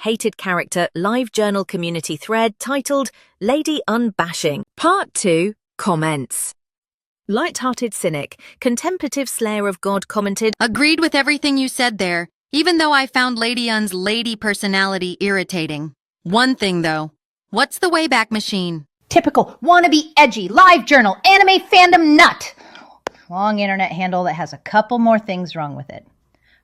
hated character live journal community thread titled Lady Unbashing. Part 2, Comments. Light-hearted cynic, contemplative slayer of God commented, Agreed with everything you said there, even though I found Lady Un's lady personality irritating. One thing though, what's the Wayback Machine? Typical wannabe edgy live journal anime fandom nut. Long internet handle that has a couple more things wrong with it.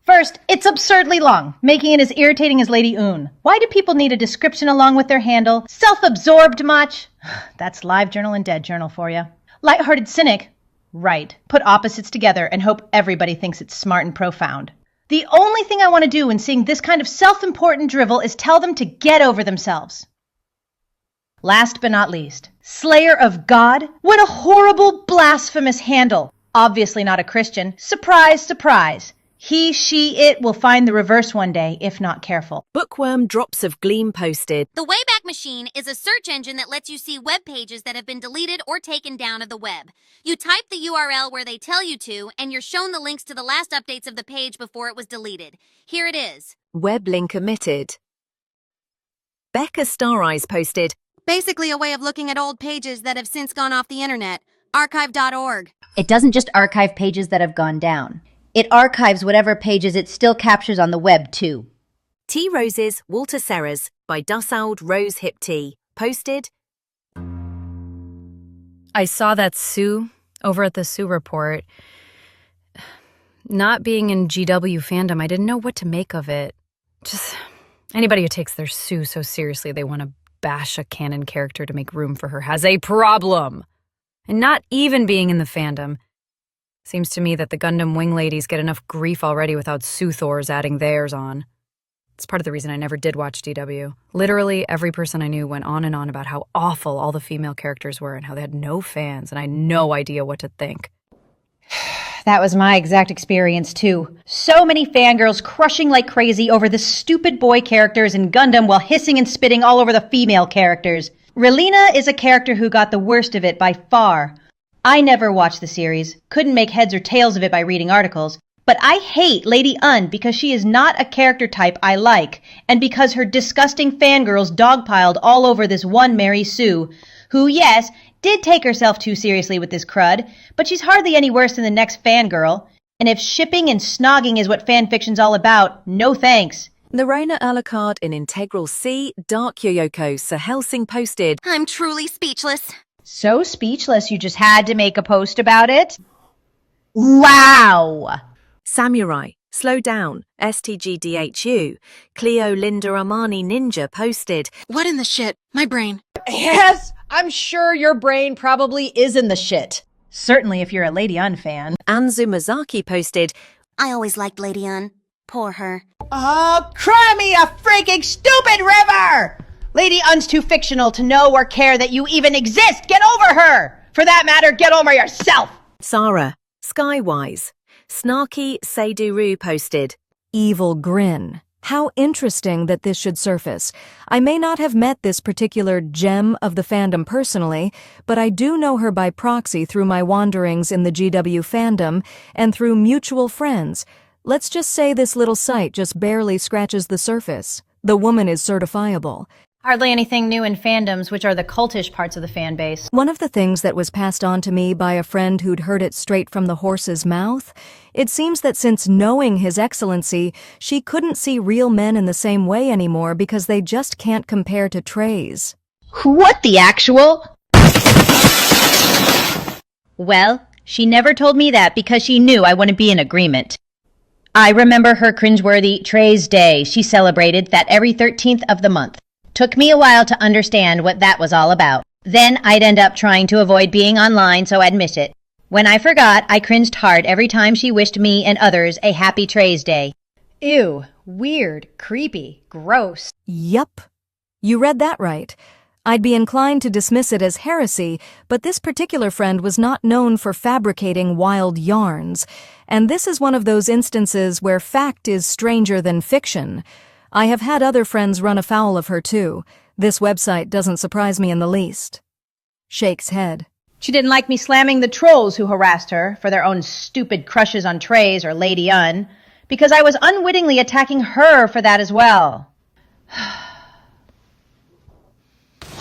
First, it's absurdly long, making it as irritating as Lady Un. Why do people need a description along with their handle? Self-absorbed much? That's live journal and dead journal for you. Light-hearted cynic? Right. Put opposites together and hope everybody thinks it's smart and profound. The only thing I want to do when seeing this kind of self-important drivel is tell them to get over themselves. Last but not least, Slayer of God? What a horrible, blasphemous handle. Obviously not a Christian. Surprise, surprise. He, she, it will find the reverse one day, if not careful. Bookworm Drops of Gleam posted, The Wayback Machine is a search engine that lets you see web pages that have been deleted or taken down of the web. You type the URL where they tell you to, and you're shown the links to the last updates of the page before it was deleted. Here it is. Web link omitted. Becca Star Eyes posted, Basically a way of looking at old pages that have since gone off the internet. Archive.org. It doesn't just archive pages that have gone down. It archives whatever pages it still captures on the web, too. Tea Roses, Walter Serras by Dussauld Rose Hip Tea posted, I saw that Sue over at the Sue Report. Not being in GW fandom, I didn't know what to make of it. Just anybody who takes their Sue so seriously they want to bash a canon character to make room for her has a problem. And not even being in the fandom. Seems to me that the Gundam Wing ladies get enough grief already without Sue Thors adding theirs on. It's part of the reason I never did watch DW. Literally, every person I knew went on and on about how awful all the female characters were and how they had no fans, and I had no idea what to think. That was my exact experience, too. So many fangirls crushing like crazy over the stupid boy characters in Gundam while hissing and spitting all over the female characters. Relina is a character who got the worst of it by far. I never watched the series, couldn't make heads or tails of it by reading articles, but I hate Lady Un because she is not a character type I like, and because her disgusting fangirls dogpiled all over this one Mary Sue, who, yes, did take herself too seriously with this crud, but she's hardly any worse than the next fangirl, and if shipping and snogging is what fanfiction's all about, no thanks. Narena Alucard in Integral C, Dark Yoyoko Sir Helsing posted, I'm truly speechless. So speechless you just had to make a post about it? Wow! Samurai, Slow Down, STGDHU, Cleo Linda Armani Ninja posted, What in the shit? My brain. Yes, I'm sure your brain probably is in the shit. Certainly if you're a Lady Un fan. Anzu Mazaki posted, I always liked Lady Un. Poor her. Oh, cry me a freaking stupid river! Lady Un's too fictional to know or care that you even exist. Get over her! For that matter, get over yourself! Sarah, Skywise, Snarky Seiduru posted, Evil Grin. How interesting that this should surface. I may not have met this particular gem of the fandom personally, but I do know her by proxy through my wanderings in the GW fandom and through mutual friends. Let's just say this little site just barely scratches the surface. The woman is certifiable. Hardly anything new in fandoms, which are the cultish parts of the fan base. One of the things that was passed on to me by a friend who'd heard it straight from the horse's mouth, it seems that since knowing His Excellency, she couldn't see real men in the same way anymore because they just can't compare to Treys. What the actual? Well, she never told me that because she knew I wouldn't be in agreement. I remember her cringeworthy Treys Day she celebrated that every 13th of the month. Took me a while to understand what that was all about. Then I'd end up trying to avoid being online so I'd miss it. When I forgot, I cringed hard every time she wished me and others a happy Treys Day. Ew, weird, creepy, gross. Yup. You read that right. I'd be inclined to dismiss it as heresy, but this particular friend was not known for fabricating wild yarns, and this is one of those instances where fact is stranger than fiction. I have had other friends run afoul of her too. This website doesn't surprise me in the least. Shakes head. She didn't like me slamming the trolls who harassed her for their own stupid crushes on Treys or Lady Un, because I was unwittingly attacking her for that as well.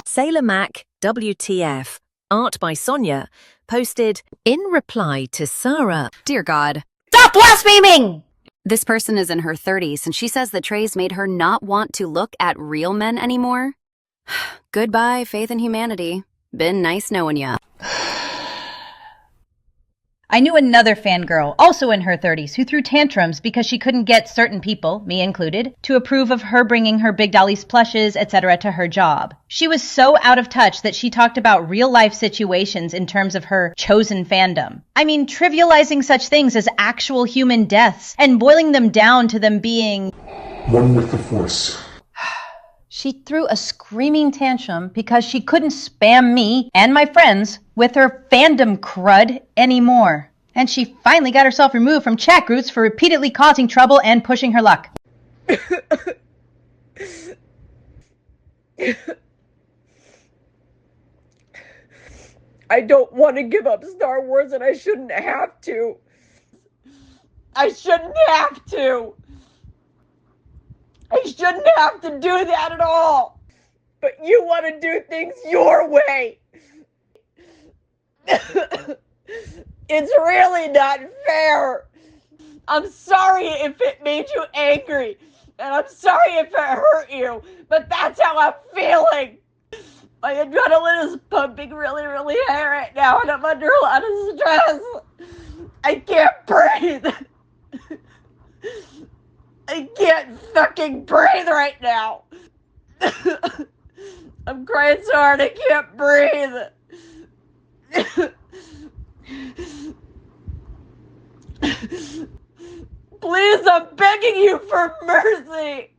Sailor Mac WTF, art by Sonia, posted in reply to Sarah. Dear God. Stop blaspheming! This person is in her 30s and she says the trays made her not want to look at real men anymore. Goodbye, faith in humanity. Been nice knowing ya. I knew another fangirl, also in her 30s, who threw tantrums because she couldn't get certain people, me included, to approve of her bringing her Big Dolly's plushes, etc. to her job. She was so out of touch that she talked about real-life situations in terms of her chosen fandom. I mean, trivializing such things as actual human deaths and boiling them down to them being one with the Force. She threw a screaming tantrum because she couldn't spam me and my friends with her fandom crud anymore. And she finally got herself removed from chat groups for repeatedly causing trouble and pushing her luck. I don't want to give up Star Wars, and I shouldn't have to. I shouldn't have to. I shouldn't have to do that at all. But you want to do things your way. It's really not fair. I'm sorry if it made you angry. And I'm sorry if it hurt you. But that's how I'm feeling. My adrenaline is pumping really, really high right now. And I'm under a lot of stress. I can't breathe. I can't fucking breathe right now. I'm crying so hard I can't breathe. Please, I'm begging you for mercy.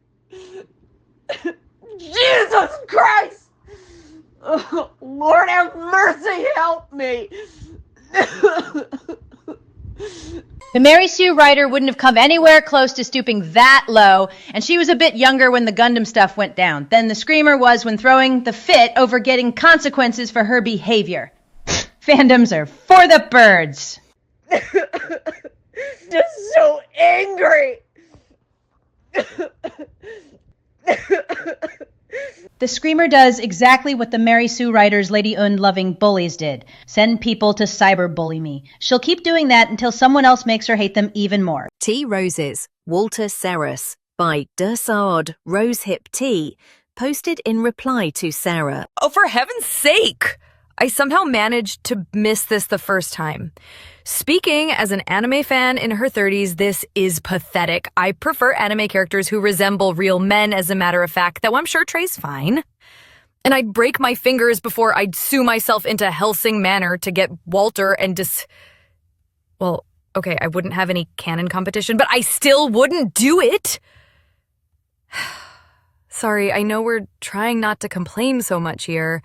Jesus Christ. Oh, Lord have mercy, help me. The Mary Sue writer wouldn't have come anywhere close to stooping that low, and she was a bit younger when the Gundam stuff went down than the Screamer was when throwing the fit over getting consequences for her behavior. Fandoms are for the birds. Just so angry. The Screamer does exactly what the Mary Sue writers Lady Un-loving bullies did. Send people to cyberbully me. She'll keep doing that until someone else makes her hate them even more. Tea Roses, Walter Serras, by Dersard Rosehip Tea, posted in reply to Sarah. Oh, for heaven's sake! I somehow managed to miss this the first time. Speaking as an anime fan in her 30s, this is pathetic. I prefer anime characters who resemble real men, as a matter of fact, though I'm sure Trey's fine. And I'd break my fingers before I'd sue myself into Helsing Manor to get Walter and Well, okay, I wouldn't have any canon competition, but I still wouldn't do it! Sorry, I know we're trying not to complain so much here.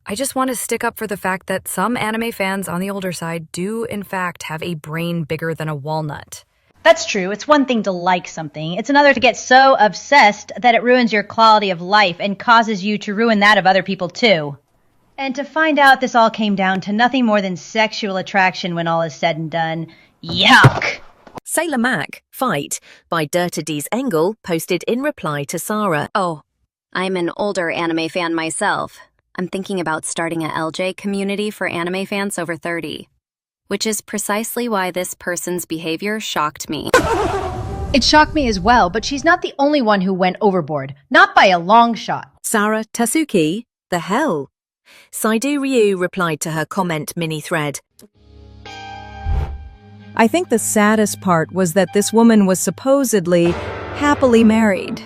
I just want to stick up for the fact that some anime fans on the older side do, in fact, have a brain bigger than a walnut. That's true. It's one thing to like something. It's another to get so obsessed that it ruins your quality of life and causes you to ruin that of other people, too. And to find out this all came down to nothing more than sexual attraction when all is said and done. Yuck! Sailor Mac, Fight, by Dirtadies Engel, posted in reply to Sarah. Oh, I'm an older anime fan myself. I'm thinking about starting a LJ community for anime fans over 30, which is precisely why this person's behavior shocked me. It shocked me as well, but she's not the only one who went overboard. Not by a long shot. Sarah Tasuki, the hell? Saidu Ryu replied to her comment mini-thread. I think the saddest part was that this woman was supposedly happily married.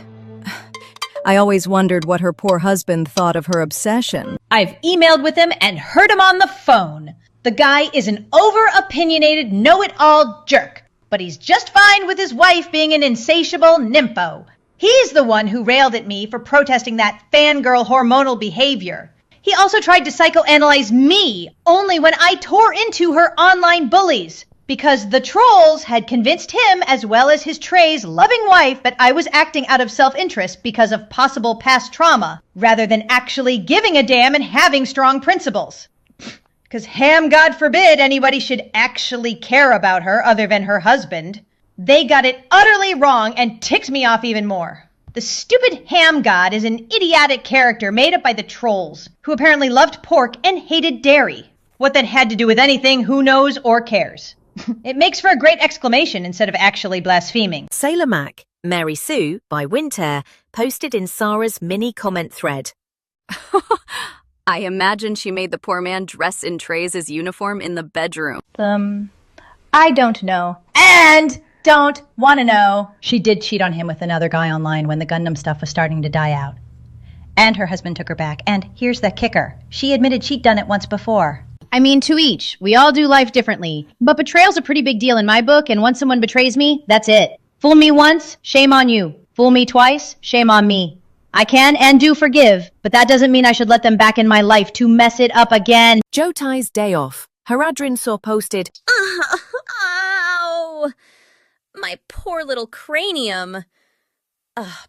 I always wondered what her poor husband thought of her obsession. I've emailed with him and heard him on the phone. The guy is an over-opinionated, know-it-all jerk, but he's just fine with his wife being an insatiable nympho. He's the one who railed at me for protesting that fangirl hormonal behavior. He also tried to psychoanalyze me only when I tore into her online bullies, because the trolls had convinced him, as well as his Trey's loving wife, that I was acting out of self-interest because of possible past trauma, rather than actually giving a damn and having strong principles. Because God forbid anybody should actually care about her other than her husband. They got it utterly wrong and ticked me off even more. The stupid ham god is an idiotic character made up by the trolls, who apparently loved pork and hated dairy. What that had to do with anything, who knows or cares? It makes for a great exclamation instead of actually blaspheming. Sailor Mac, Mary Sue by Winter, posted in Sarah's mini comment thread. I imagine she made the poor man dress in Trey's uniform in the bedroom. I don't know. And don't want to know. She did cheat on him with another guy online when the Gundam stuff was starting to die out. And her husband took her back. And here's the kicker. She admitted she'd done it once before. I mean, to each. We all do life differently. But betrayal's a pretty big deal in my book, and once someone betrays me, that's it. Fool me once, shame on you. Fool me twice, shame on me. I can and do forgive, but that doesn't mean I should let them back in my life to mess it up again. Jotai's day off. Haradrin saw posted. Ow! My poor little cranium.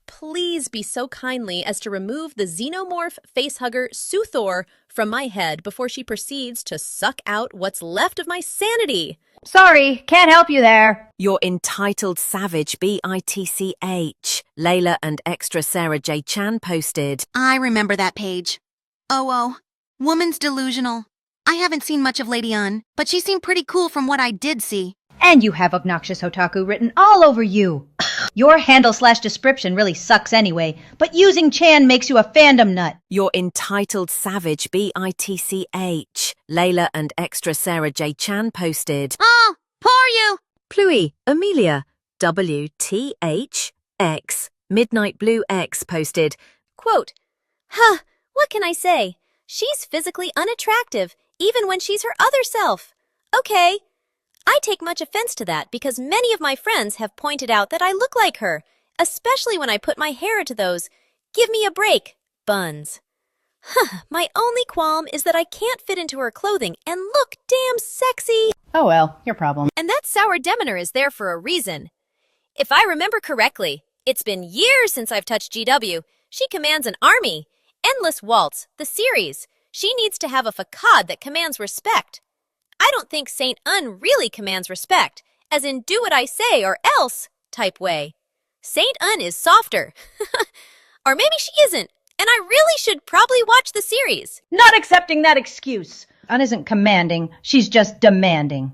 Please be so kindly as to remove the xenomorph facehugger Suthor from my head before she proceeds to suck out what's left of my sanity. Sorry, can't help you there. Your entitled savage BITCH. Layla and extra Sarah J. Chan posted. I remember that page. Oh, woman's delusional. I haven't seen much of Lady Un, but she seemed pretty cool from what I did see. And you have obnoxious otaku written all over you. Your handle/description really sucks anyway, but using Chan makes you a fandom nut. Your entitled savage BITCH. Layla and extra Sarah J. Chan posted. Oh, poor you! Pluie, Amelia, WTHX. Midnight Blue X posted. Quote, what can I say? She's physically unattractive, even when she's her other self. Okay. I take much offense to that because many of my friends have pointed out that I look like her, especially when I put my hair into those give me a break buns. My only qualm is that I can't fit into her clothing and look damn sexy. Oh well, your problem. And that sour demeanor is there for a reason. If I remember correctly, it's been years since I've touched GW. She commands an army. Endless Waltz, the series. She needs to have a facade that commands respect. I don't think Saint Un really commands respect, as in do what I say or else type way. Saint Un is softer. Or maybe she isn't, and I really should probably watch the series. Not accepting that excuse. Un isn't commanding, she's just demanding.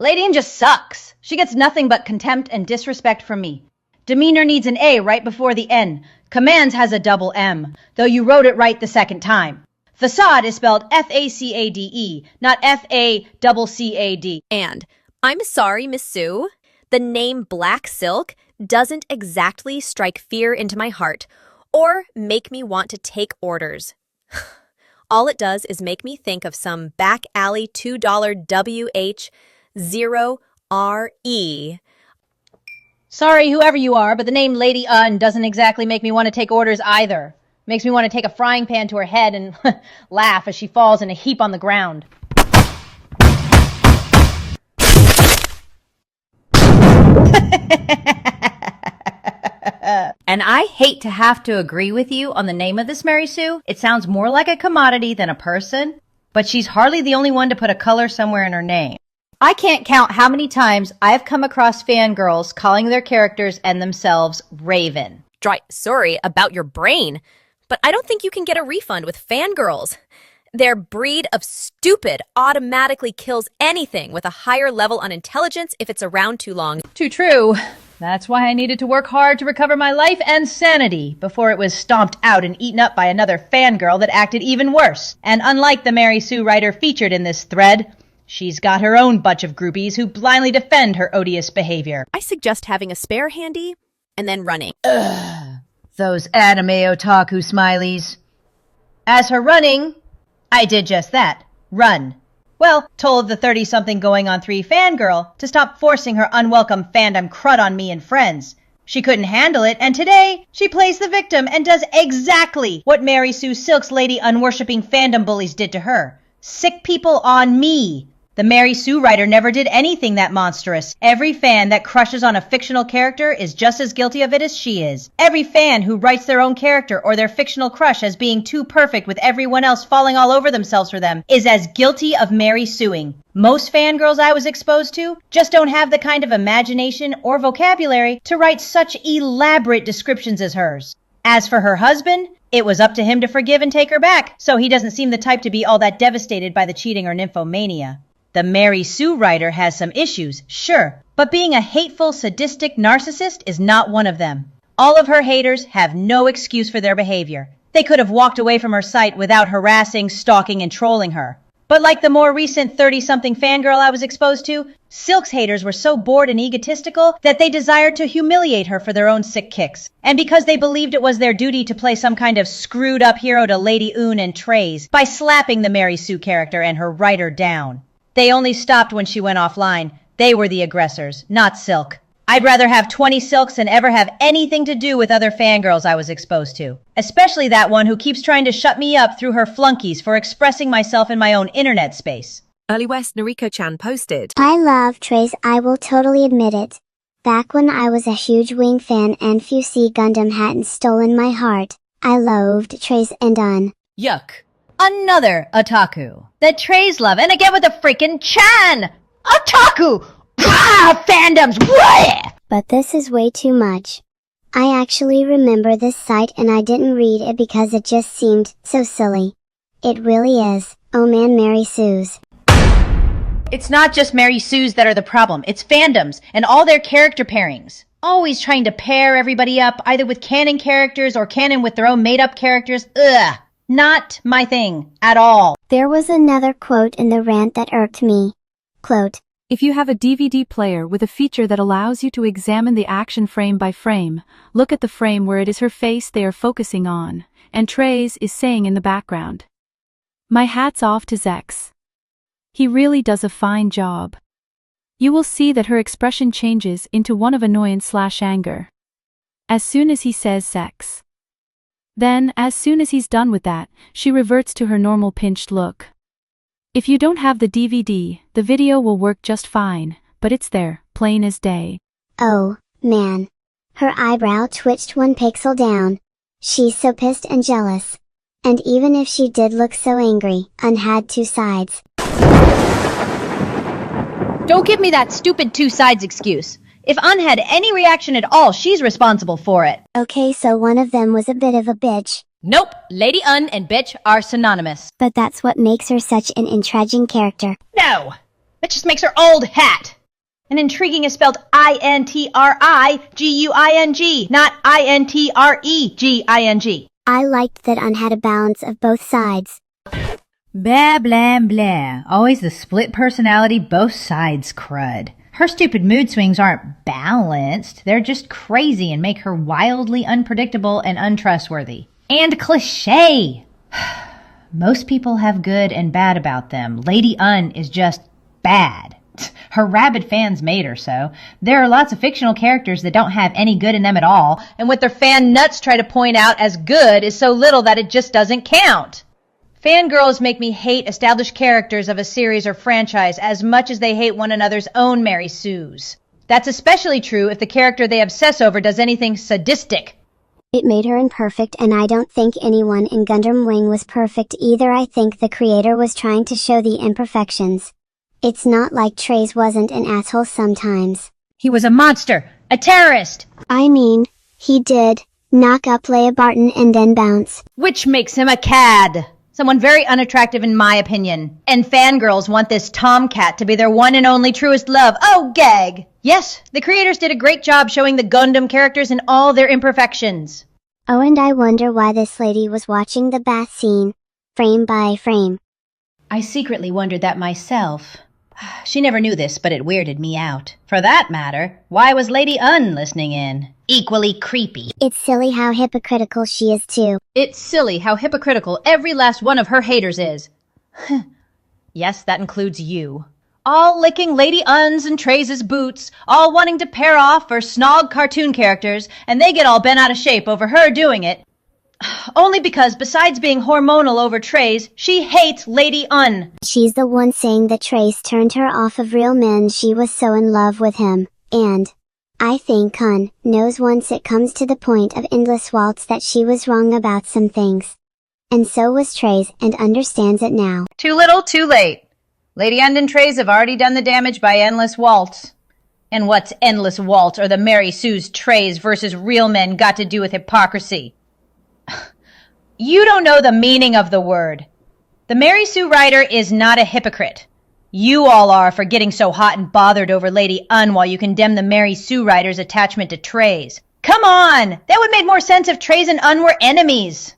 Lady Un just sucks. She gets nothing but contempt and disrespect from me. Demeanor needs an A right before the N. Commands has a double M, though you wrote it right the second time. Facade is spelled F-A-C-A-D-E, not F-A-C-C-A-D. And I'm sorry, Miss Sue. The name Black Silk doesn't exactly strike fear into my heart or make me want to take orders. All it does is make me think of some back alley $2 WH0RE. Sorry, whoever you are, but the name Lady Un doesn't exactly make me want to take orders either. Makes me want to take a frying pan to her head and laugh as she falls in a heap on the ground. And I hate to have to agree with you on the name of this Mary Sue. It sounds more like a commodity than a person, but she's hardly the only one to put a color somewhere in her name. I can't count how many times I've come across fangirls calling their characters and themselves Raven. Sorry about your brain, but I don't think you can get a refund with Fangirls. Their breed of stupid automatically kills anything with a higher level on intelligence if it's around too long. Too true. That's why I needed to work hard to recover my life and sanity before it was stomped out and eaten up by another fangirl that acted even worse. And unlike the Mary Sue writer featured in this thread, she's got her own bunch of groupies who blindly defend her odious behavior. I suggest having a spare handy and then running. Those anime otaku smileys. As for running, I did just that. Run. Well, told the 30-something going on 3 fangirl to stop forcing her unwelcome fandom crud on me and friends. She couldn't handle it, and today she plays the victim and does exactly what Mary Sue Silk's lady unworshipping fandom bullies did to her. Sick people on me. The Mary Sue writer never did anything that monstrous. Every fan that crushes on a fictional character is just as guilty of it as she is. Every fan who writes their own character or their fictional crush as being too perfect with everyone else falling all over themselves for them is as guilty of Mary Suing. Most fangirls I was exposed to just don't have the kind of imagination or vocabulary to write such elaborate descriptions as hers. As for her husband, it was up to him to forgive and take her back, so he doesn't seem the type to be all that devastated by the cheating or nymphomania. The Mary Sue writer has some issues, sure, but being a hateful, sadistic narcissist is not one of them. All of her haters have no excuse for their behavior. They could have walked away from her site without harassing, stalking, and trolling her. But like the more recent 30-something fangirl I was exposed to, Silk's haters were so bored and egotistical that they desired to humiliate her for their own sick kicks. And because they believed it was their duty to play some kind of screwed-up hero to Lady Un and Trey's by slapping the Mary Sue character and her writer down. They only stopped when she went offline. They were the aggressors, not Silk. I'd rather have 20 Silks than ever have anything to do with other fangirls I was exposed to. Especially that one who keeps trying to shut me up through her flunkies for expressing myself in my own internet space. Early West Nariko-chan posted, I love Trace, I will totally admit it. Back when I was a huge Wing fan and Fusey Gundam hadn't stolen my heart, I loathed Trace and Un. Yuck. Another otaku. That Trey's love, and again with the freaking Chan! Otaku! Fandoms! Bleh! But this is way too much. I actually remember this site and I didn't read it because it just seemed so silly. It really is. Oh man, Mary Sue's. It's not just Mary Sue's that are the problem. It's fandoms and all their character pairings. Always trying to pair everybody up, either with canon characters or canon with their own made-up characters. Ugh! Not my thing. At all. There was another quote in the rant that irked me. Quote, if you have a DVD player with a feature that allows you to examine the action frame by frame, look at the frame where it is her face they are focusing on, and Trey's is saying in the background. My hat's off to Zex. He really does a fine job. You will see that her expression changes into one of annoyance/anger. As soon as he says sex. Then, as soon as he's done with that, she reverts to her normal pinched look. If you don't have the DVD, the video will work just fine, but it's there, plain as day. Oh, man. Her eyebrow twitched 1 pixel down. She's so pissed and jealous. And even if she did look so angry, Un had 2 sides. Don't give me that stupid 2 sides excuse. If Un had any reaction at all, she's responsible for it. Okay, so one of them was a bit of a bitch. Nope, Lady Un and bitch are synonymous. But that's what makes her such an intriguing character. No! That just makes her old hat! And intriguing is spelled I-N-T-R-I-G-U-I-N-G, not I-N-T-R-E-G-I-N-G. I liked that Un had a balance of both sides. Blah, blah, blah. Always the split personality, both sides crud. Her stupid mood swings aren't balanced. They're just crazy and make her wildly unpredictable and untrustworthy. And cliché! Most people have good and bad about them. Lady Un is just bad. Her rabid fans made her so. There are lots of fictional characters that don't have any good in them at all, and what their fan nuts try to point out as good is so little that it just doesn't count. Fangirls make me hate established characters of a series or franchise as much as they hate one another's own Mary Sues. That's especially true if the character they obsess over does anything sadistic. It made her imperfect, and I don't think anyone in Gundam Wing was perfect either. I think the creator was trying to show the imperfections. It's not like Trey's wasn't an asshole sometimes. He was a monster, a terrorist. I mean, he did knock up Leia Barton and then bounce. Which makes him a cad. Someone very unattractive in my opinion. And fangirls want this tomcat to be their one and only truest love. Oh, gag! Yes, the creators did a great job showing the Gundam characters in all their imperfections. Oh, and I wonder why this lady was watching the bath scene, frame by frame. I secretly wondered that myself. She never knew this, but it weirded me out. For that matter, why was Lady Un listening in? Equally creepy. It's silly how hypocritical she is too. It's silly how hypocritical every last one of her haters is. Yes, that includes you. All licking Lady Un's and Trey's boots, all wanting to pair off or snog cartoon characters, and they get all bent out of shape over her doing it. Only because, besides being hormonal over Trace, she hates Lady Un. She's the one saying that Trace turned her off of real men. She was so in love with him, and I think Un knows once it comes to the point of endless waltz that she was wrong about some things. And so was Trace, and understands it now. Too little, too late. Lady Un and Trace have already done the damage by endless waltz. And what's endless waltz or the Mary Sue's Trace versus real men got to do with hypocrisy? You don't know the meaning of the word. The Mary Sue writer is not a hypocrite. You all are for getting so hot and bothered over Lady Un while you condemn the Mary Sue writer's attachment to Trace. Come on! That would make more sense if Trace and Un were enemies.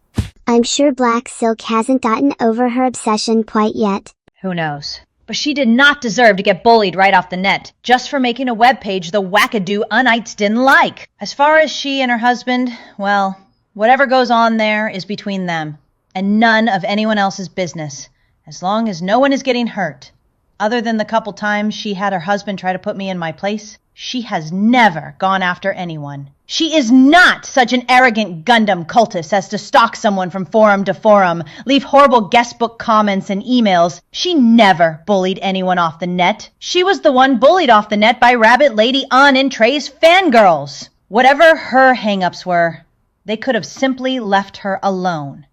I'm sure Black Silk hasn't gotten over her obsession quite yet. Who knows? But she did not deserve to get bullied right off the net, just for making a webpage the wackadoo Unites didn't like. As far as she and her husband, well, whatever goes on there is between them, and none of anyone else's business, as long as no one is getting hurt. Other than the couple times she had her husband try to put me in my place, she has never gone after anyone. She is not such an arrogant Gundam cultist as to stalk someone from forum to forum, leave horrible guestbook comments and emails. She never bullied anyone off the net. She was the one bullied off the net by Rabbit Lady Un and Trey's Fangirls. Whatever her hang-ups were, they could have simply left her alone.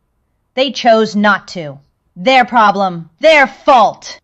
They chose not to. Their problem. Their fault.